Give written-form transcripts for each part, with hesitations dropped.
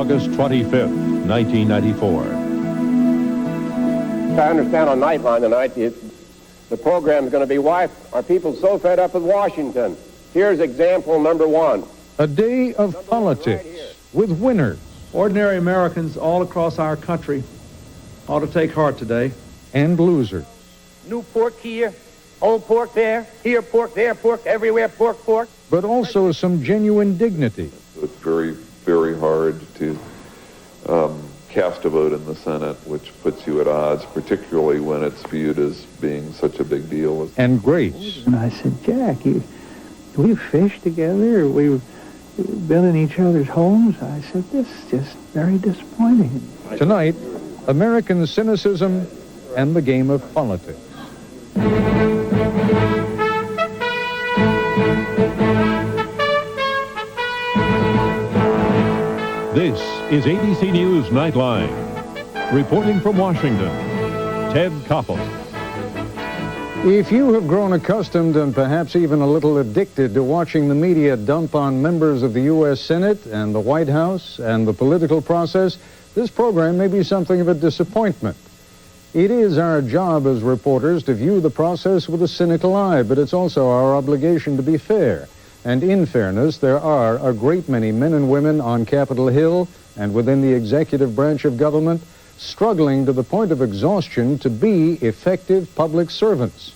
August 25th, 1994. I understand on Nightline tonight, the program is going to be Why Are People So Fed Up with Washington? Here's example number one. A day of politics with winners. Ordinary Americans all across our country ought to take heart today. And losers. New pork here, old pork there, here pork, there pork, everywhere pork, pork. But also some genuine dignity. It's very, very hard to cast a vote in the Senate, which puts you at odds, particularly when it's viewed as being such a big deal. And grace. And I said, Jack, we've fished together, we've been in each other's homes. I said, this is just very disappointing. Tonight, American cynicism and the game of politics. This is ABC News Nightline. Reporting from Washington, Ted Koppel. If you have grown accustomed and perhaps even a little addicted to watching the media dump on members of the U.S. Senate and the White House and the political process, this program may be something of a disappointment. It is our job as reporters to view the process with a cynical eye, but it's also our obligation to be fair. And in fairness, there are a great many men and women on Capitol Hill and within the executive branch of government struggling to the point of exhaustion to be effective public servants.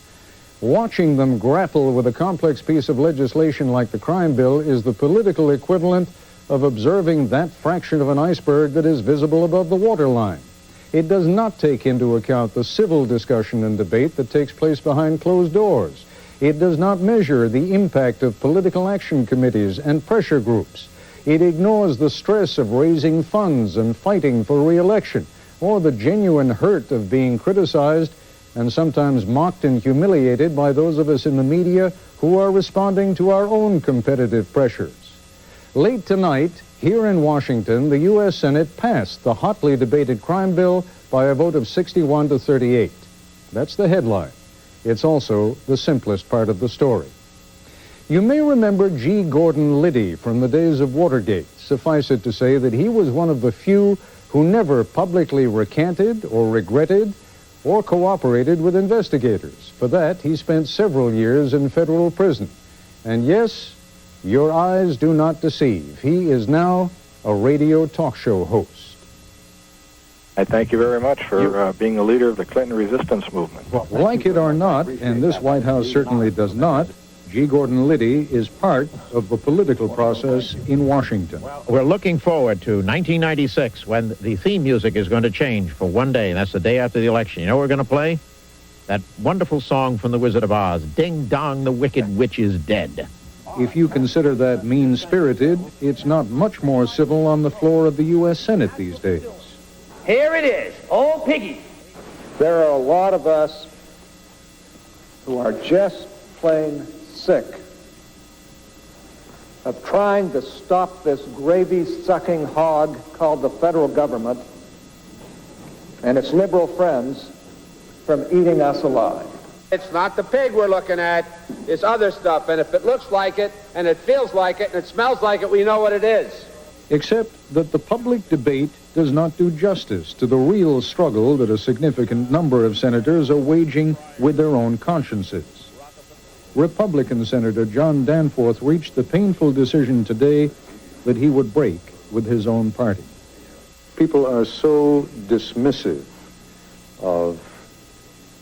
Watching them grapple with a complex piece of legislation like the crime bill is the political equivalent of observing that fraction of an iceberg that is visible above the waterline. It does not take into account the civil discussion and debate that takes place behind closed doors. It does not measure the impact of political action committees and pressure groups. It ignores the stress of raising funds and fighting for re-election, or the genuine hurt of being criticized and sometimes mocked and humiliated by those of us in the media who are responding to our own competitive pressures. Late tonight, here in Washington, the U.S. Senate passed the hotly debated crime bill by a vote of 61 to 38. That's the headline. It's also the simplest part of the story. You may remember G. Gordon Liddy from the days of Watergate. Suffice it to say that he was one of the few who never publicly recanted or regretted or cooperated with investigators. For that, he spent several years in federal prison. And yes, your eyes do not deceive. He is now a radio talk show host. I thank you very much for being the leader of the Clinton resistance movement. Well, like it or not, and this White House certainly does not, G. Gordon Liddy is part of the political process in Washington. We're looking forward to 1996 when the theme music is going to change for one day. That's the day after the election. You know what we're going to play? That wonderful song from The Wizard of Oz, Ding Dong, the Wicked Witch is Dead. If you consider that mean-spirited, it's not much more civil on the floor of the U.S. Senate these days. Here it is, old piggy. There are a lot of us who are just plain sick of trying to stop this gravy-sucking hog called the federal government and its liberal friends from eating us alive. It's not the pig we're looking at, it's other stuff, and if it looks like it, and it feels like it, and it smells like it, we know what it is. Except that the public debate does not do justice to the real struggle that a significant number of senators are waging with their own consciences. Republican Senator John Danforth reached the painful decision today that he would break with his own party. People are so dismissive of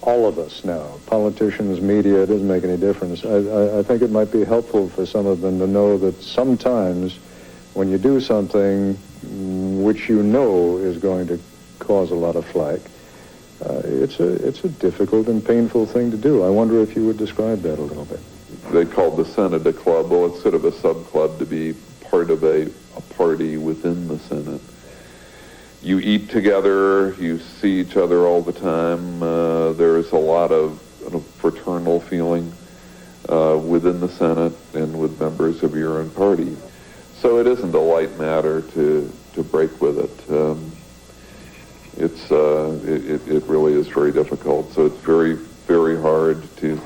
all of us now, politicians, media, it doesn't make any difference. I think it might be helpful for some of them to know that sometimes when you do something which you know is going to cause a lot of flack, it's a difficult and painful thing to do. I wonder if you would describe that a little bit. They called the Senate a club. Well, it's sort of a sub-club to be part of a party within the Senate. You eat together, you see each other all the time. There's a lot of fraternal feeling within the Senate and with members of your own party. So it isn't a light matter to break with it. It really is very difficult. So it's very, very hard to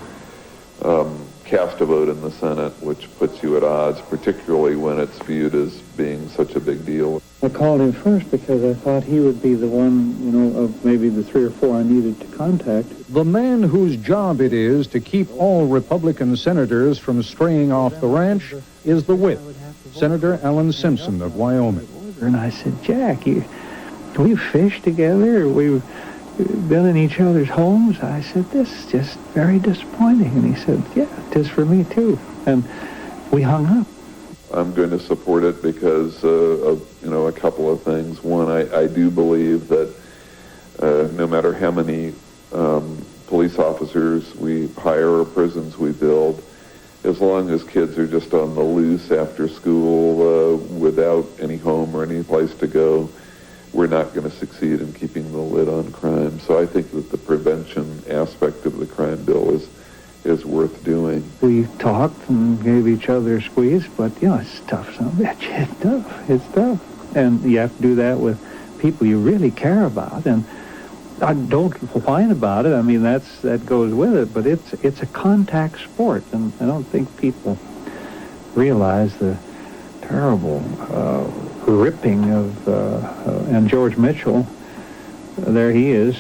cast a vote in the Senate, which puts you at odds, particularly when it's viewed as being such a big deal. I called him first because I thought he would be the one, of maybe the 3 or 4 I needed to contact. The man whose job it is to keep all Republican senators from straying off the ranch is the whip, Senator Alan Simpson of Wyoming. And I said, Jack, we fished together? We've been in each other's homes? I said, this is just very disappointing. And he said, yeah, it is for me too. And we hung up. I'm going to support it because of a couple of things. One, I do believe that no matter how many police officers we hire or prisons we build, as long as kids are just on the loose after school without any home or any place to go, we're not going to succeed in keeping the lid on crime. So I think that the prevention aspect of the crime bill is worth doing. We talked and gave each other a squeeze, but, it's tough, son of a bitch. It's tough. It's tough. And you have to do that with people you really care about. And I don't whine about it. I mean, that goes with it. But it's a contact sport, and I don't think people realize the terrible ripping of... and George Mitchell, there he is,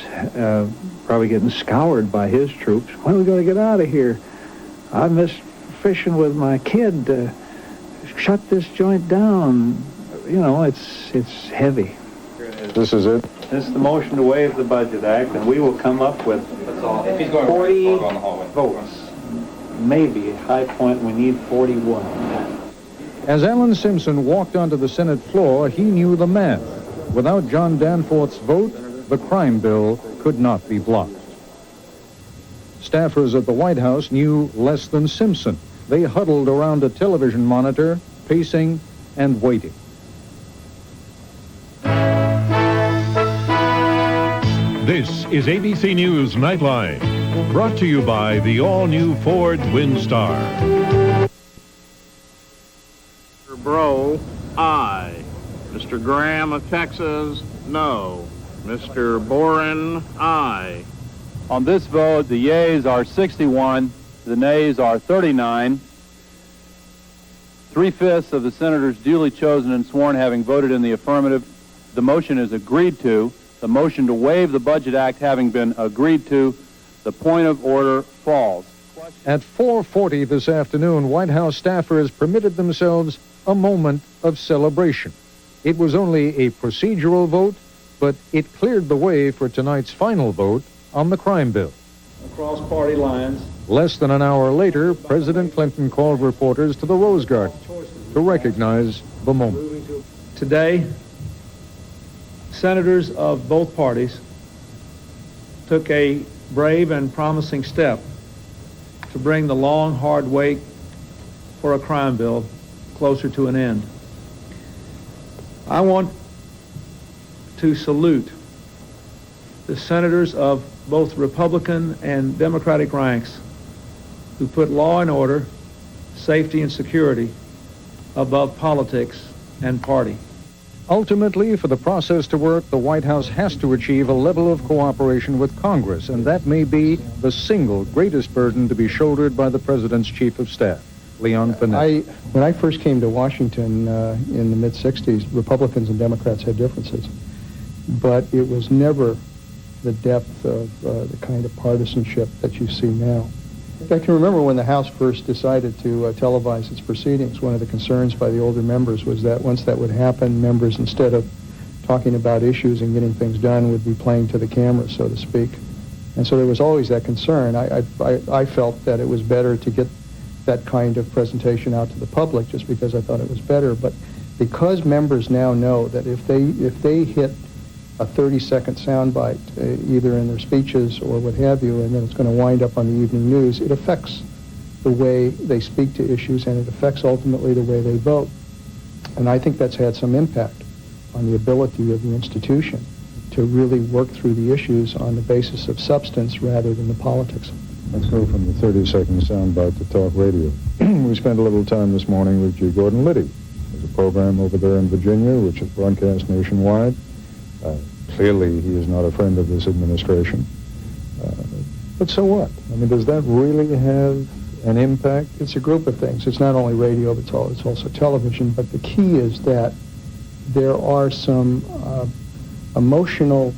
probably getting scoured by his troops. When are we going to get out of here? I miss fishing with my kid. Shut this joint down. It's heavy. This is it? This is the motion to waive the Budget Act, and we will come up with 40 votes. Maybe at high point we need 41. As Alan Simpson walked onto the Senate floor, he knew the math. Without John Danforth's vote, the crime bill could not be blocked. Staffers at the White House knew less than Simpson. They huddled around a television monitor, pacing and waiting. This is ABC News Nightline, brought to you by the all-new Ford Windstar. Mr. Breaux, aye. Mr. Graham of Texas, no. Mr. Boren, aye. On this vote, the yeas are 61, the nays are 39. 3/5 of the senators duly chosen and sworn having voted in the affirmative, the motion is agreed to. The motion to waive the Budget Act having been agreed to, the point of order falls. At 4:40 this afternoon, White House staffers permitted themselves a moment of celebration. It was only a procedural vote, but it cleared the way for tonight's final vote on the crime bill. Across party lines. Less than an hour later, President Clinton called reporters to the Rose Garden to recognize the moment. Today, senators of both parties took a brave and promising step to bring the long, hard wait for a crime bill closer to an end. I want to salute the senators of both Republican and Democratic ranks who put law and order, safety and security above politics and party. Ultimately, for the process to work, the White House has to achieve a level of cooperation with Congress, and that may be the single greatest burden to be shouldered by the President's Chief of Staff, Leon Panetta. When I first came to Washington in the mid-'60s, Republicans and Democrats had differences, but it was never the depth of the kind of partisanship that you see now. I can remember when the House first decided to televise its proceedings, one of the concerns by the older members was that once that would happen, members, instead of talking about issues and getting things done, would be playing to the camera, so to speak. And so there was always that concern. I felt that it was better to get that kind of presentation out to the public just because I thought it was better. But because members now know that if they hit a 30-second soundbite, either in their speeches or what have you, and then it's going to wind up on the evening news, it affects the way they speak to issues, and it affects ultimately the way they vote. And I think that's had some impact on the ability of the institution to really work through the issues on the basis of substance rather than the politics. Let's go from the 30-second soundbite to talk radio. We spent a little time this morning with G. Gordon Liddy. There's a program over there in Virginia which is broadcast nationwide. Clearly, he is not a friend of this administration. But so what? I mean, does that really have an impact? It's a group of things. It's not only radio, but it's also television. But the key is that there are some emotional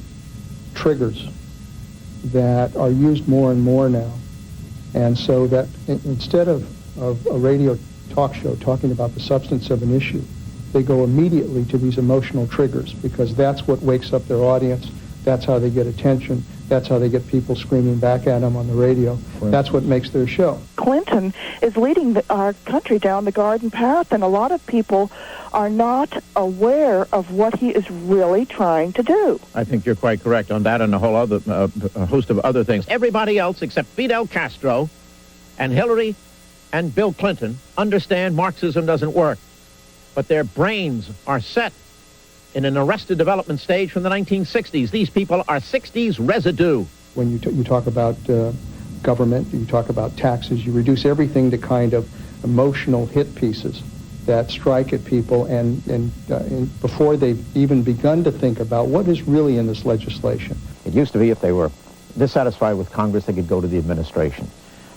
triggers that are used more and more now. And so that instead of a radio talk show talking about the substance of an issue, they go immediately to these emotional triggers because that's what wakes up their audience. That's how they get attention. That's how they get people screaming back at them on the radio. That's what makes their show. Clinton is leading our country down the garden path, and a lot of people are not aware of what he is really trying to do. I think you're quite correct on that and a whole other a host of other things. Everybody else except Fidel Castro and Hillary and Bill Clinton understand Marxism doesn't work, but their brains are set in an arrested development stage from the 1960s. These people are 60s residue. When you talk about government, you talk about taxes, you reduce everything to kind of emotional hit pieces that strike at people and before they've even begun to think about what is really in this legislation. It used to be if they were dissatisfied with Congress, they could go to the administration.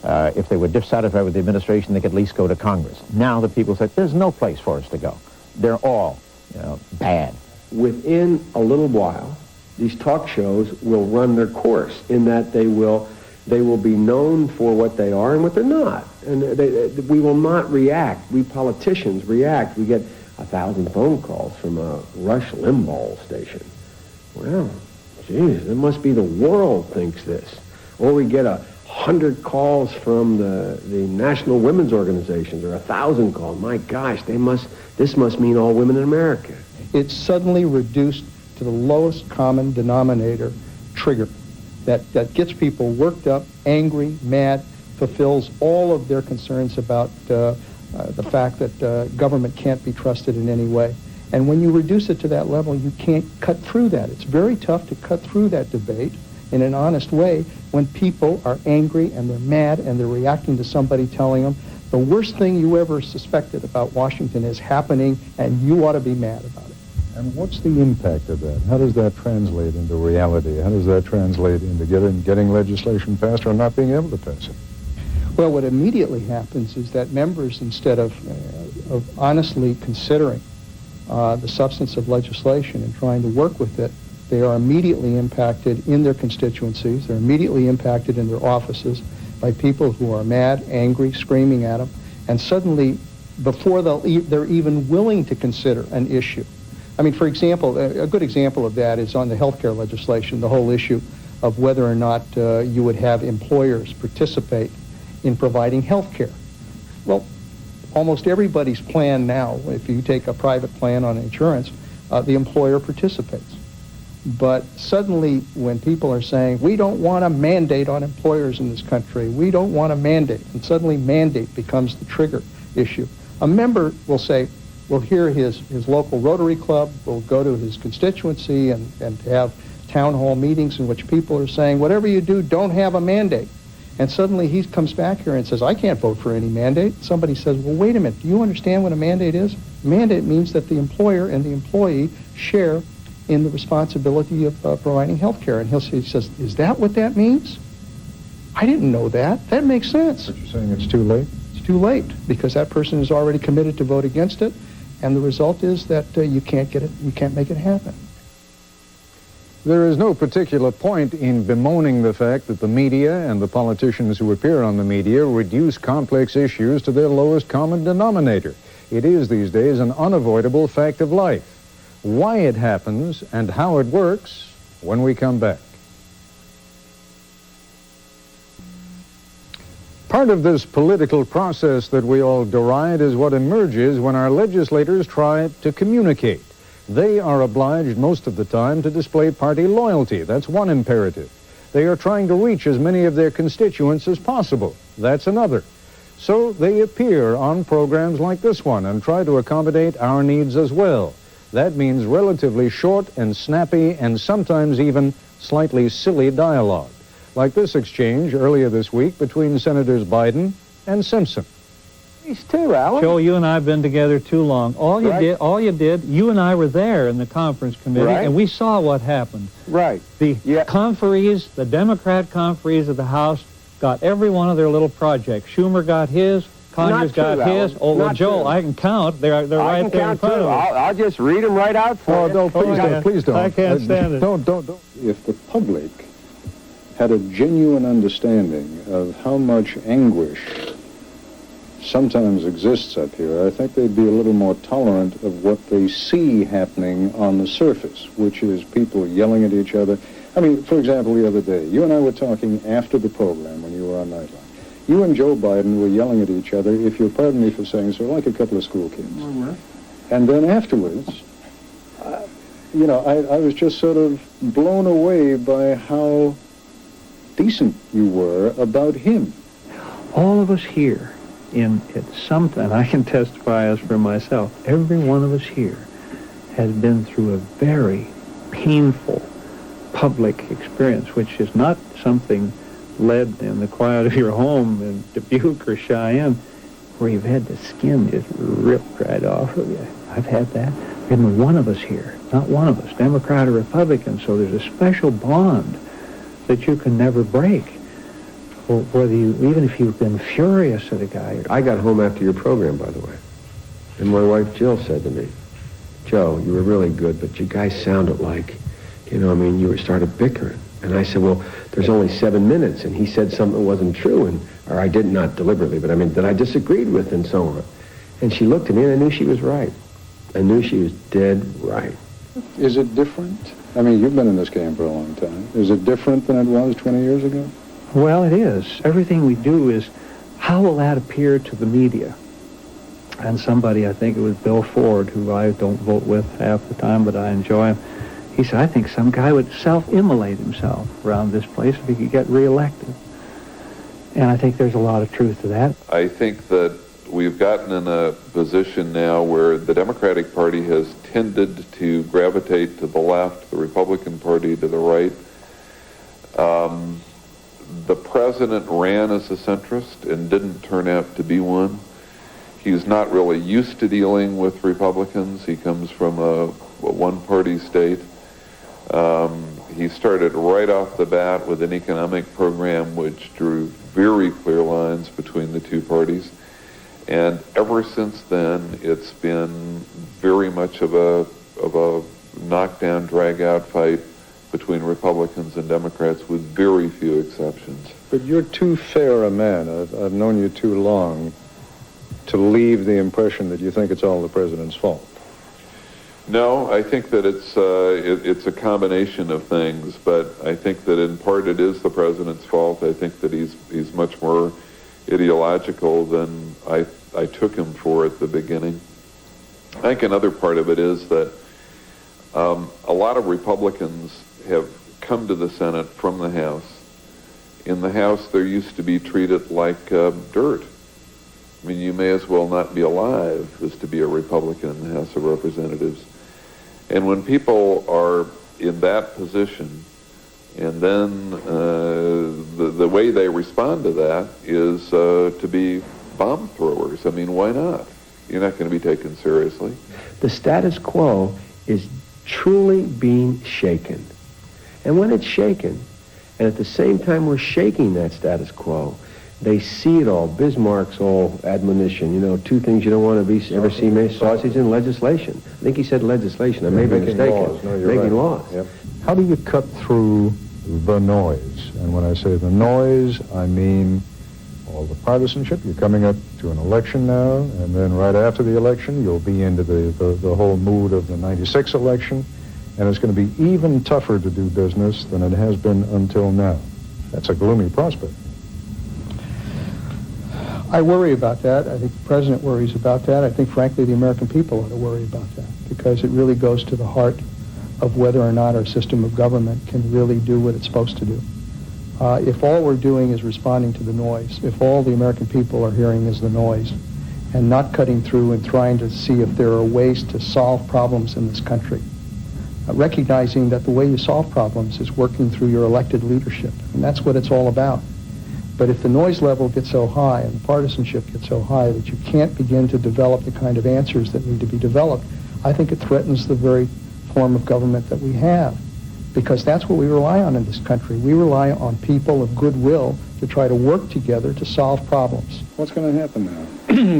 If they were dissatisfied with the administration, they could at least go to Congress. Now the people say, there's no place for us to go. They're all, bad. Within a little while, these talk shows will run their course in that they will be known for what they are and what they're not. And we will not react. We politicians react. We get 1,000 phone calls from a Rush Limbaugh station. Well, geez, it must be the world thinks this. Or we get 100 calls from the National Women's Organizations, or 1,000 calls. My gosh, this must mean all women in America. It's suddenly reduced to the lowest common denominator trigger that gets people worked up, angry, mad, fulfills all of their concerns about the fact that government can't be trusted in any way. And when you reduce it to that level, you can't cut through that. It's very tough to cut through that debate in an honest way when people are angry and they're mad and they're reacting to somebody telling them the worst thing you ever suspected about Washington is happening and you ought to be mad about it. And what's the impact of that? How does that translate into reality? How does that translate into getting legislation passed or not being able to pass it? Well, what immediately happens is that members, instead of honestly considering the substance of legislation and trying to work with it, they are immediately impacted in their constituencies. They're immediately impacted in their offices by people who are mad, angry, screaming at them, and suddenly, before they're even willing to consider an issue. I mean, for example, a good example of that is on the health care legislation, the whole issue of whether or not you would have employers participate in providing health care. Well, almost everybody's plan now, if you take a private plan on insurance, the employer participates. But suddenly, when people are saying, we don't want a mandate on employers in this country, we don't want a mandate, and suddenly mandate becomes the trigger issue. A member will say, we'll hear his local Rotary Club, will go to his constituency and have town hall meetings in which people are saying, whatever you do, don't have a mandate. And suddenly he comes back here and says, I can't vote for any mandate. Somebody says, well, wait a minute, do you understand what a mandate is? Mandate means that the employer and the employee share in the responsibility of providing health care. And he says, is that what that means? I didn't know that. That makes sense. But you're saying it's too late? It's too late, because that person is already committed to vote against it, and the result is that you can't get it, you can't make it happen. There is no particular point in bemoaning the fact that the media and the politicians who appear on the media reduce complex issues to their lowest common denominator. It is these days an unavoidable fact of life. Why it happens and how it works when we come back. Part of this political process that we all deride is what emerges when our legislators try to communicate. They are obliged most of the time to display party loyalty. That's one imperative. They are trying to reach as many of their constituents as possible. That's another. So they appear on programs like this one and try to accommodate our needs as well. That means relatively short and snappy and sometimes even slightly silly dialogue, like this exchange earlier this week between Senators Biden and Simpson. These two, Alan. Joe, you and I have been together too long. All you did, you and I were there in the conference committee, and we saw what happened. Right. The conferees, the Democrat conferees of the House got every one of their little projects. Schumer got his, Conyers got his. Oh, well, Joe, I can count. They're right there in front of me. I'll just read them right out for you. No, please don't. I can't stand it. Don't. If the public had a genuine understanding of how much anguish sometimes exists up here, I think they'd be a little more tolerant of what they see happening on the surface, which is people yelling at each other. I mean, for example, the other day, you and I were talking after the program when you were on Nightline. You and Joe Biden were yelling at each other, if you'll pardon me for saying so, like a couple of school kids. And then afterwards, I was just sort of blown away by how decent you were about him. All of us here, it's something, I can testify as for myself, every one of us here has been through a very painful public experience, which is not something led in the quiet of your home in Dubuque or Cheyenne, where you've had the skin just ripped right off of you. I've had that. And one of us here, not one of us, Democrat or Republican, so there's a special bond that you can never break. Whether even if you've been furious at a guy. I got home after your program, by the way, and my wife Jill said to me, Joe, you were really good, but you guys sounded like, you started bickering. And I said, well, there's only 7 minutes, and he said something wasn't true, or I did not deliberately, but that I disagreed with, and so on. And she looked at me, and I knew she was right. I knew she was dead right. Is it different? I mean, you've been in this game for a long time. Is it different than it was 20 years ago? Well, it is. Everything we do is, how will that appear to the media? And somebody, I think it was Bill Ford, who I don't vote with half the time, but I enjoy him. He said, I think some guy would self-immolate himself around this place if he could get reelected. And I think there's a lot of truth to that. I think that we've gotten in a position now where the Democratic Party has tended to gravitate to the left, the Republican Party to the right. The president ran as a centrist and didn't turn out to be one. He's not really used to dealing with Republicans. He comes from a one-party state. He started right off the bat with an economic program which drew very clear lines between the two parties. And ever since then, it's been very much of a knockdown, drag-out fight between Republicans and Democrats with very few exceptions. But you're too fair a man. I've known you too long to leave the impression that you think it's all the president's fault. No, I think that it's a combination of things, but I think that in part it is the president's fault. I think that he's much more ideological than I took him for at the beginning. I think another part of it is that a lot of Republicans have come to the Senate from the House. In the House, they're used to be treated like dirt. I mean, you may as well not be alive as to be a Republican in the House of Representatives. And when people are in that position, and then the way they respond to that is to be bomb throwers. I mean, why not? You're not going to be taken seriously. The status quo is truly being shaken. And when it's shaken, and at the same time we're shaking that status quo, they see it all. Bismarck's old admonition, 2 things you don't want to ever see made, sausage and legislation. I think he said legislation. I may be mistaken. Making laws. Yep. How do you cut through the noise? And when I say the noise, I mean all the partisanship. You're coming up to an election now, and then right after the election, you'll be into the whole mood of the 96 election, and it's going to be even tougher to do business than it has been until now. That's a gloomy prospect. I worry about that. I think the president worries about that. I think, frankly, the American people ought to worry about that, because it really goes to the heart of whether or not our system of government can really do what it's supposed to do. If all we're doing is responding to the noise, if all the American people are hearing is the noise, and not cutting through and trying to see if there are ways to solve problems in this country, recognizing that the way you solve problems is working through your elected leadership, and that's what it's all about. But if the noise level gets so high and the partisanship gets so high that you can't begin to develop the kind of answers that need to be developed, I think it threatens the very form of government that we have. Because that's what we rely on in this country. We rely on people of goodwill to try to work together to solve problems. What's going to happen now?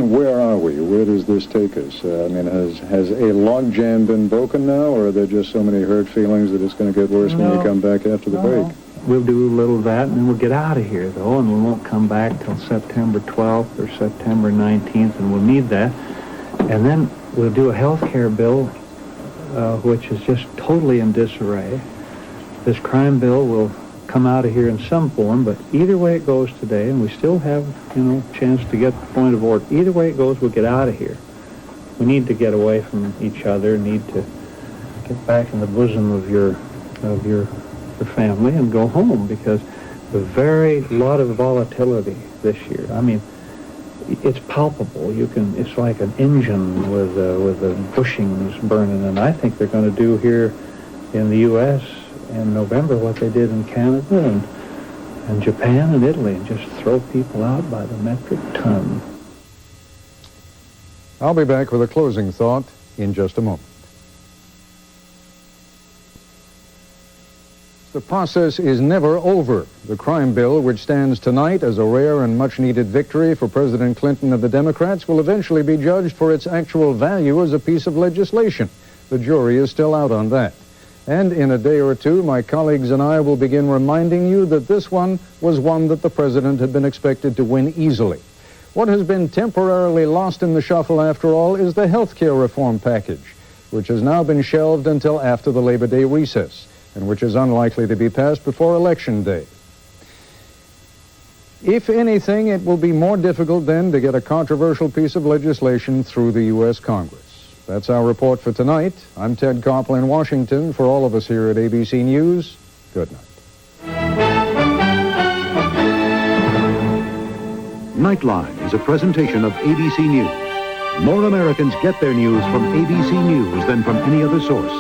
Where are we? Where does this take us? I mean, has a logjam been broken now, or are there just so many hurt feelings that it's going to get worse when we come back after the break? We'll do a little of that, and then we'll get out of here, though, and we won't come back till September 12th or September 19th, and we'll need that. And then we'll do a health care bill, which is just totally in disarray. This crime bill will come out of here in some form, but either way it goes today, and we still have, chance to get the point of order. Either way it goes, we'll get out of here. We need to get away from each other, need to get back in the bosom of your family and go home, because the very lot of volatility this year. I mean, it's palpable. It's like an engine with the bushings burning, and I think they're going to do here in the U.S. in November what they did in Canada and Japan and Italy, and just throw people out by the metric ton. I'll be back with a closing thought in just a moment. The process is never over. The crime bill, which stands tonight as a rare and much-needed victory for President Clinton and the Democrats, will eventually be judged for its actual value as a piece of legislation. The jury is still out on that. And in a day or two, my colleagues and I will begin reminding you that this one was one that the president had been expected to win easily. What has been temporarily lost in the shuffle, after all, is the health care reform package, which has now been shelved until after the Labor Day recess, and which is unlikely to be passed before Election Day. If anything, it will be more difficult then to get a controversial piece of legislation through the U.S. Congress. That's our report for tonight. I'm Ted Koppel in Washington. For all of us here at ABC News, good night. Nightline is a presentation of ABC News. More Americans get their news from ABC News than from any other source.